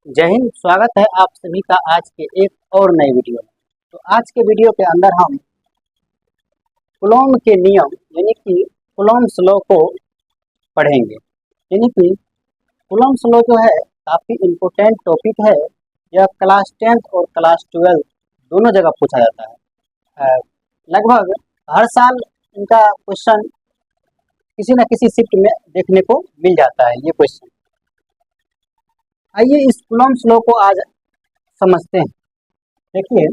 जय हिंद। स्वागत है आप सभी का आज के एक और नए वीडियो में। तो आज के वीडियो के अंदर हम कूलॉम के नियम यानी कि कूलॉम्स लॉ को पढ़ेंगे। यानी कि कूलॉम्स लॉ जो है काफ़ी इम्पोर्टेंट टॉपिक है। यह क्लास 10th और क्लास 12 दोनों जगह पूछा जाता है। लगभग हर साल इनका क्वेश्चन किसी न किसी शिफ्ट में देखने को मिल जाता है ये क्वेश्चन। आइए इस कूलॉम्स लॉ को आज समझते हैं। देखिए,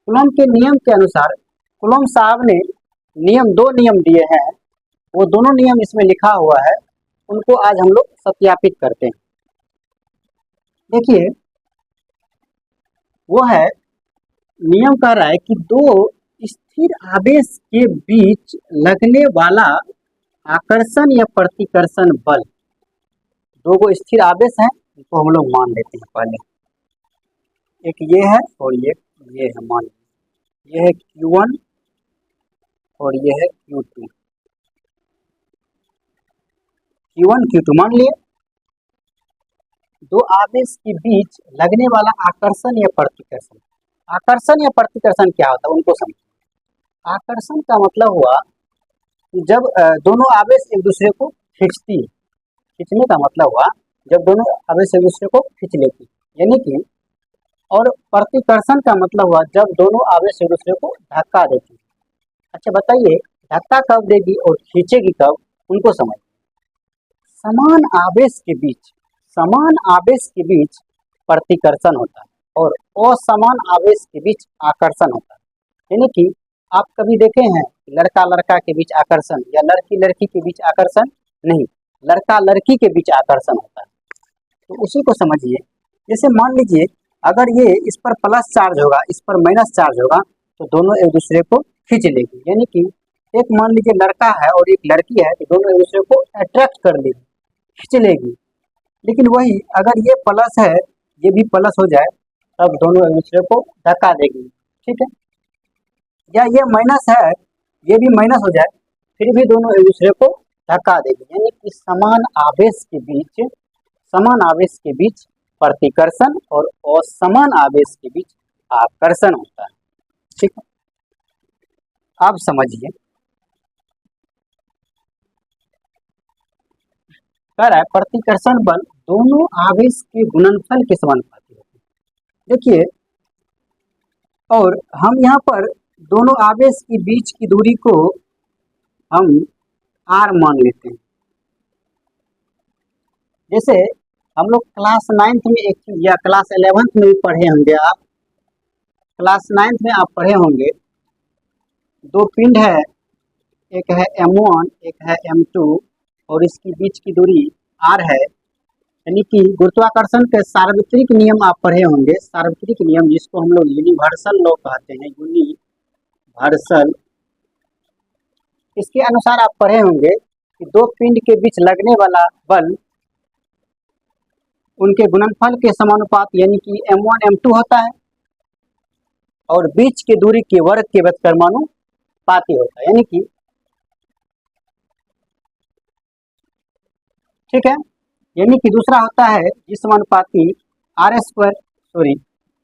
कूलॉम के नियम के अनुसार कूलॉम साहब ने दो नियम दिए हैं। वो दोनों नियम इसमें लिखा हुआ है, उनको आज हम लोग सत्यापित करते हैं। देखिए, वो है नियम कह रहा है कि दो स्थिर आवेश के बीच लगने वाला आकर्षण या प्रतिकर्षण बल, दो स्थिर आवेश हैं, इनको हम लोग मान लेते हैं। पहले एक ये है और ये है, मान लीजिए ये है Q1 और ये है Q2। Q1 Q2 मान लिए। दो आवेश के बीच लगने वाला आकर्षण या प्रतिकर्षण। आकर्षण या प्रतिकर्षण क्या होता है उनको समझिए। आकर्षण का मतलब हुआ कि जब दोनों आवेश एक दूसरे को खींचती है। खींचने का मतलब हुआ जब दोनों आवेश एक दूसरे को खींच लेती, यानी कि। और प्रतिकर्षण का मतलब हुआ जब दोनों आवेश एक दूसरे को धक्का देती है। अच्छा बताइए, धक्का कब देगी और खींचेगी कब, उनको समझिए। समान आवेश के बीच प्रतिकर्षण होता है और असमान आवेश के बीच आकर्षण होता है। यानी कि आप कभी देखे हैं लड़का लड़का के बीच आकर्षण या लड़की लड़की के बीच आकर्षण? नहीं, लड़का लड़की के बीच आकर्षण होता है। तो उसी को समझिए। जैसे मान लीजिए अगर ये इस पर प्लस चार्ज होगा, इस पर माइनस चार्ज होगा, तो दोनों एक दूसरे को खींच लेगी। यानी कि एक मान लीजिए लड़का है और एक लड़की है, तो दोनों एक दूसरे को अट्रैक्ट कर लेगी, खींच लेगी। लेकिन वही अगर ये प्लस है, ये भी प्लस हो जाए, तब दोनों एक दूसरे को धक्का देगी। ठीक है, या ये माइनस है, ये भी माइनस हो जाए, फिर भी दोनों एक दूसरे को धक्का देगी। यानी कि समान आवेश के बीच प्रतिकर्षण और असमान आवेश के बीच आकर्षण होता है। ठीक है, आप समझिए। कह रहा है प्रतिकर्षण बल दोनों आवेश के गुणनफल के समानुपाती होते हैं। देखिए, और हम यहाँ पर दोनों आवेश के बीच की दूरी को हम r मान लेते हैं। जैसे हम लोग क्लास 9th में एक चीज या क्लास 11th में भी पढ़े होंगे, आप क्लास 9th में आप पढ़े होंगे, दो पिंड है, एक है M1 एक है M2 और इसकी बीच की दूरी r है। यानी कि गुरुत्वाकर्षण के सार्वत्रिक नियम आप पढ़े होंगे। सार्वत्रिक नियम जिसको हम लोग यूनिवर्सल लॉ कहते हैं, यूनिवर्सल। इसके अनुसार आप पढ़े होंगे कि दो पिंड के बीच लगने वाला बल उनके गुणनफल के समानुपात यानी कि M1 M2 होता है और बीच की दूरी के वर्ग के व्युत्क्रमानुपाती होता है। यानी कि ठीक है, यानी कि दूसरा होता है जिस समानुपाती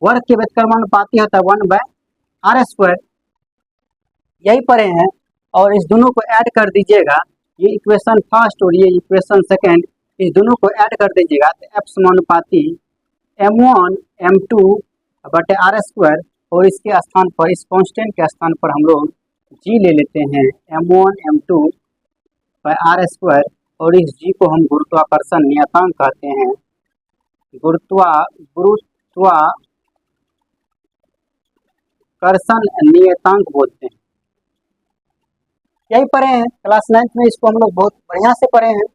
वर्ग के व्युत्क्रमानुपाती होता है 1/r²। यही पढ़े हैं और इस दोनों को ऐड कर दीजिएगा। ये इक्वेशन फर्स्ट और ये इक्वेशन सेकंड, इस दोनों को ऐड कर दीजिएगा तो F समानुपाती M1 M2 बटे r²। और इसके स्थान पर, इस कांस्टेंट के स्थान पर हम लोग g ले लेते हैं, M1 M2 बाय r²। और इस g को हम गुरुत्वाकर्षण नियतांक कहते हैं, गुरुत्वाकर्षण नियतांक बोलते हैं। यही पढ़े हैं क्लास 9th में, इसको हम लोग बहुत बढ़िया से पढ़े हैं।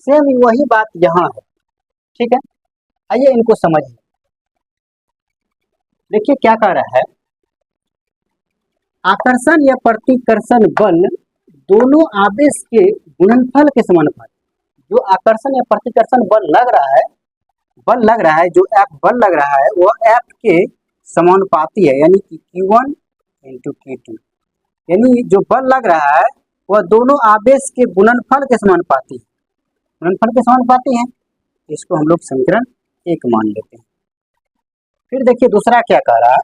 सेम वही बात यहाँ है। ठीक है, आइए इनको समझिए। देखिए क्या कह रहा है, आकर्षण या प्रतिकर्षण बल दोनों आवेश के गुणनफल के समानुपाती। जो आकर्षण या प्रतिकर्षण बल लग रहा है, जो F बल लग रहा है, वो F के समानुपाती है। यानी कि Q1 × Q2। यानी जो बल लग रहा है वह दोनों आवेश के गुणनफल के समानुपाती है। इसको हम लोग समीकरण 1 मान लेते हैं। फिर देखिए दूसरा क्या कह रहा है,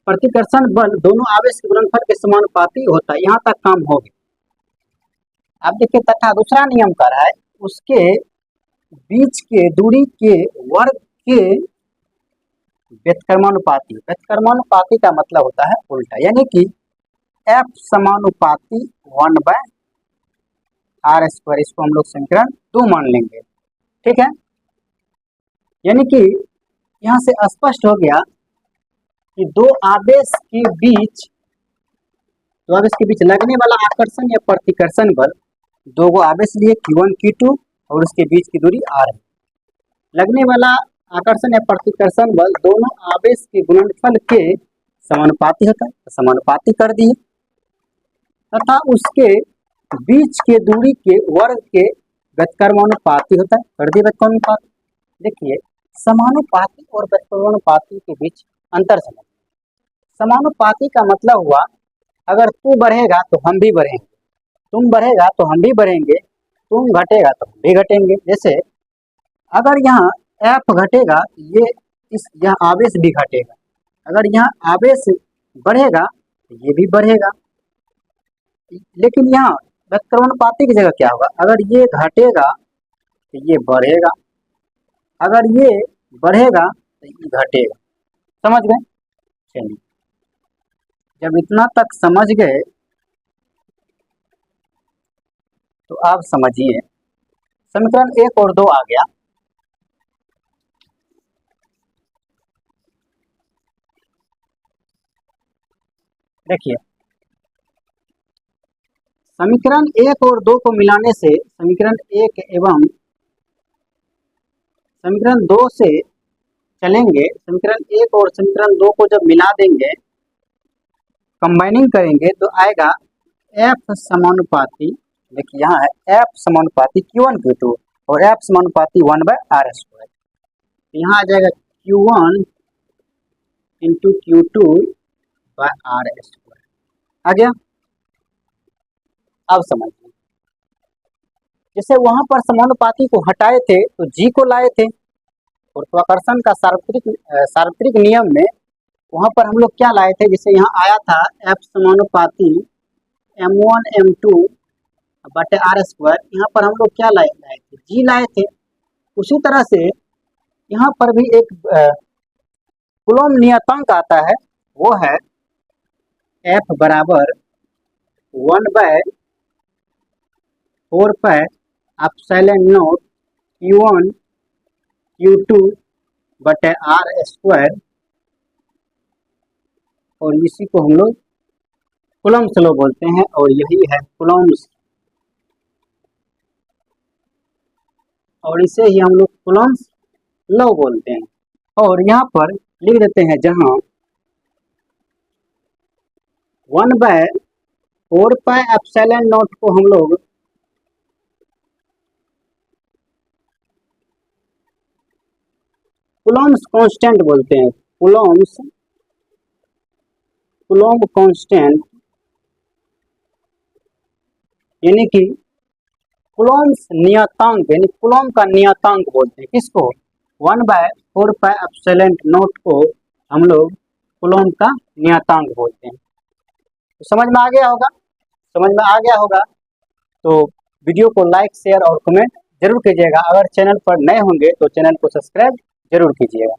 प्रतिकर्षण बल दोनों आवेश के गुणनफल के समानुपाती होता है। यहाँ तक काम हो गया। अब देखिए तथा दूसरा नियम कह रहा है उसके बीच के दूरी के वर्ग के व्यतकर्मानुपाती। व्यतकर्मानुपाती का मतलब होता है उल्टा, यानी कि F समानुपाती 1/r²। इसको हम लोग समीकरण 2 मान लेंगे, ठीक है। यानी कि यहाँ से स्पष्ट हो गया कि दो आवेश के बीच लगने वाला आकर्षण या प्रतिकर्षण बल, दो गो आवेश लिए Q1 Q2 और उसके बीच की दूरी r है। लगने वाला आकर्षण या प्रतिकर्षण बल दोनों आवेश के गुणनफल के समानुपाती होता है, तो समानुपाती कर दिए, तथा उसके बीच के दूरी के वर्ग के व्यतकर्मानुपाती होता है, कर दिए व्यतकर्मानुपाती। देखिए समानुपाती और व्यतकर्मानुपाती के बीच अंतर समझ। समानुपाती का मतलब हुआ अगर तू बढ़ेगा तो हम भी बढ़ेंगे, तुम बढ़ेगा तो हम भी बढ़ेंगे, तुम घटेगा तो हम भी घटेंगे। जैसे अगर यहाँ F घटेगा यह आवेश भी घटेगा, अगर यहाँ आवेश बढ़ेगा तो ये भी बढ़ेगा। लेकिन यहाँ व्यतकर्मानुपाती की जगह क्या होगा, अगर ये घटेगा तो ये बढ़ेगा, अगर ये बढ़ेगा तो ये घटेगा। समझ गए? चलिए जब इतना तक समझ गए तो आप समझिए समीकरण 1 और 2 आ गया। देखिए समीकरण 1 और 2 को मिलाने से समीकरण 1 एवं समीकरण 2 से चलेंगे, समीकरण 1 और समीकरण 2 को जब मिला देंगे, कंबाइनिंग करेंगे तो आएगा F समानुपाती। देखिए यहाँ है F समानुपाती Q1 Q2 और F समानुपाती 1/r²। यहाँ आ जाएगा Q1 इंटू Q2/r²। आ गया? अब समझिए, जैसे वहां पर समानुपाती को हटाए थे तो G को लाए थे, गुरुत्वाकर्षण का सार्वत्रिक नियम में वहां पर हम लोग क्या लाए थे, जैसे यहाँ आया था F समानुपाती m1 m2 बटे r², यहाँ पर हम लोग क्या लाए थे, G लाए थे। उसी तरह से यहाँ पर भी एक कूलॉम नियतांक आता है, वो है F बराबर 1/4πε0 Q1 Q2 बटे r², और इसी को हम लोग कूलम्स लॉ बोलते हैं, और यही है कूलम्स, और इसे ही हम लोग कूलम्स लॉ बोलते हैं। और यहाँ पर लिख देते हैं जहाँ 1/4πε0 को हम लोग कूलम्स कांस्टेंट बोलते हैं, कूलॉम कांस्टेंट, यानी कि कूलॉम्स नियतांक, यानी कूलॉम का नियतांक बोलते हैं किसको, 1/4πε0 को हम लोग कूलॉम का नियतांक बोलते हैं। तो समझ में आ गया होगा? समझ में आ गया होगा तो वीडियो को लाइक शेयर और कमेंट जरूर कीजिएगा। अगर चैनल पर नए होंगे तो चैनल को सब्सक्राइब जरूर कीजिएगा।